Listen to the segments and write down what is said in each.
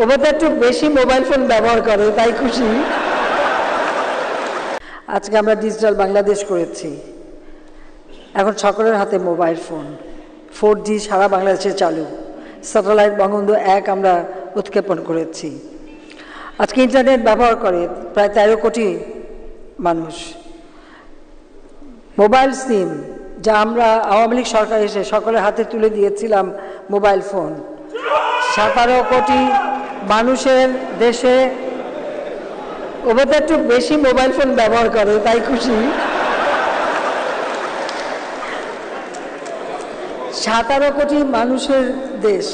ওরা তো একটু বেশি মোবাইল ফোন ব্যবহার করে, তাই খুশি। আজকে আমরা ডিজিটাল বাংলাদেশ করেছি, এখন সকলের হাতে মোবাইল ফোন। 4G সারা বাংলাদেশে চালু, স্যাটেলাইট বঙ্গবন্ধু 1 আমরা উৎক্ষেপণ করেছি। আজকে ইন্টারনেট ব্যবহার করে প্রায় 13 কোটি মানুষ। মোবাইল সিম, যা আমরা আওয়ামী লীগ সরকার এসে সকলের হাতে তুলে দিয়েছিলাম মোবাইল ফোন, 17 কোটি মানুষের দেশে ওরা তো একটু বেশি মোবাইল ফোন ব্যবহার করে, তাই খুশি। 17 কোটি মানুষের দেশ,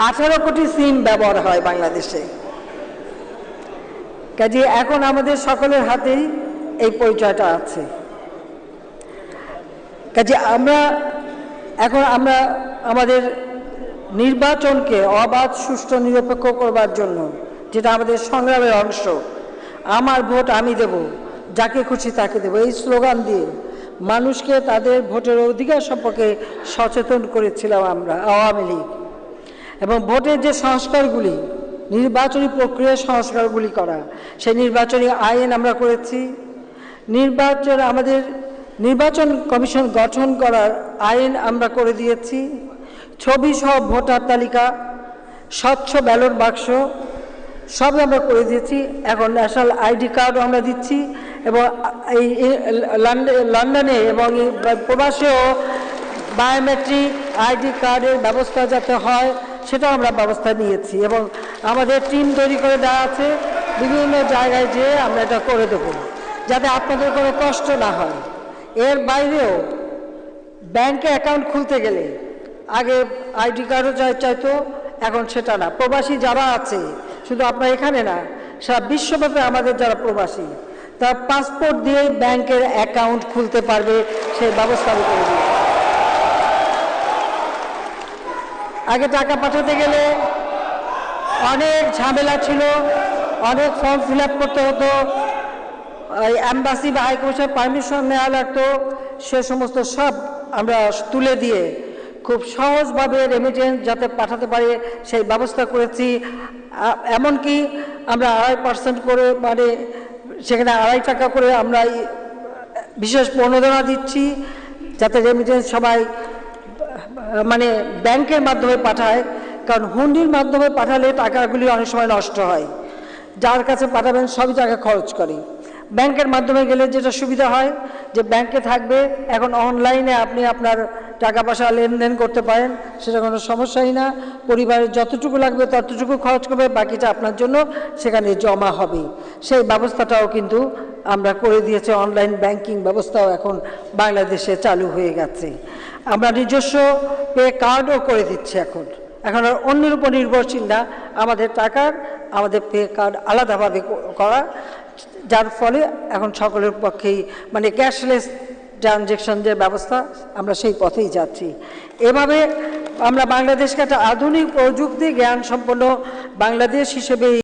18 কোটি সিম ব্যবহার হয় বাংলাদেশে। কাজে এখন আমাদের সকলের হাতেই এই পরিচয়টা আছে। কাজে আমরা আমাদের নির্বাচনকে অবাধ, সুষ্ঠু, নিরপেক্ষ করবার জন্য, যেটা আমাদের সংগ্রামের অংশ, আমার ভোট আমি দেব, যাকে খুশি তাকে দেব, এই স্লোগান দিয়ে মানুষকে তাদের ভোটের অধিকার সম্পর্কে সচেতন করেছিলাম আমরা আওয়ামী লীগ। এবং ভোটের যে সংস্কারগুলি, নির্বাচনী প্রক্রিয়ার সংস্কারগুলি করা, সেই নির্বাচনী আইন আমরা করেছি। আমাদের নির্বাচন কমিশন গঠন করার আইন আমরা করে দিয়েছি। ছবি সহ ভোটার তালিকা, স্বচ্ছ ব্যালট বাক্স সব আমরা করে দিয়েছি। এখন ন্যাশনাল আইডি কার্ডও আমরা দিচ্ছি, এবং এই লন্ডনে এবং প্রবাসেও বায়োমেট্রিক আইডি কার্ডের ব্যবস্থা যাতে হয় সেটাও আমরা ব্যবস্থা নিয়েছি, এবং আমাদের টিম তৈরি করে দেওয়া আছে। বিভিন্ন জায়গায় যেয়ে আমরা এটা করে দেবো, যাতে আপনাদের কোনো কষ্ট না হয়। এর বাইরেও ব্যাংকে অ্যাকাউন্ট খুলতে গেলে আগে আইডি কার্ডও চাইতো, এখন সেটা না। প্রবাসী যারা আছে, শুধু আপনার এখানে না, সারা বিশ্বব্যাপী আমাদের যারা প্রবাসী, তারা পাসপোর্ট দিয়ে ব্যাংকের অ্যাকাউন্ট খুলতে পারবে, সেই ব্যবস্থা আমি করে দিই। আগে টাকা পাঠাতে গেলে অনেক ঝামেলা ছিল, অনেক ফর্ম ফিল আপ করতে হতো, অ্যাম্বাসি বা হাইকমিশনের পারমিশন নেওয়া লাগতো। সে সমস্ত সব আমরা তুলে দিয়ে খুব সহজভাবে রেমিটেন্স যাতে পাঠাতে পারে সেই ব্যবস্থা করেছি। এমনকি আমরা 2.5% করে, মানে সেখানে 2.5 টাকা করে আমরা বিশেষ প্রণোদনা দিচ্ছি, যাতে রেমিটেন্স সবাই মানে ব্যাংকের মাধ্যমে পাঠায়। কারণ হুন্ডির মাধ্যমে পাঠালে টাকাগুলি অনেক সময় নষ্ট হয়, যার কাছে পাঠাবেন সবই টাকা খরচ করে। ব্যাংকের মাধ্যমে গেলে যেটা সুবিধা হয়, যে ব্যাংকে থাকবে, এখন অনলাইনে আপনি আপনার টাকা পয়সা লেনদেন করতে পারেন, সেটা কোনো সমস্যাই না। পরিবারের যতটুকু লাগবে ততটুকু খরচ করবে, বাকিটা আপনার জন্য সেখানে জমা হবে। সেই ব্যবস্থাটাও কিন্তু আমরা করে দিয়েছি। অনলাইন ব্যাংকিং ব্যবস্থাও এখন বাংলাদেশে চালু হয়ে গেছে। আমরা নিজস্ব পে কার্ডও করে দিচ্ছি। এখন আর অন্যের উপর নির্ভরশীল না, আমাদের টাকার আমাদের পে কার্ড আলাদাভাবে করা, যার ফলে এখন সকলের পক্ষেই মানে ক্যাশলেস ট্রানজ্যাকশন যে ব্যবস্থা, আমরা সেই পথেই যাচ্ছি। এভাবে আমরা বাংলাদেশকে একটা আধুনিক প্রযুক্তি জ্ঞান সম্পন্ন বাংলাদেশ হিসেবে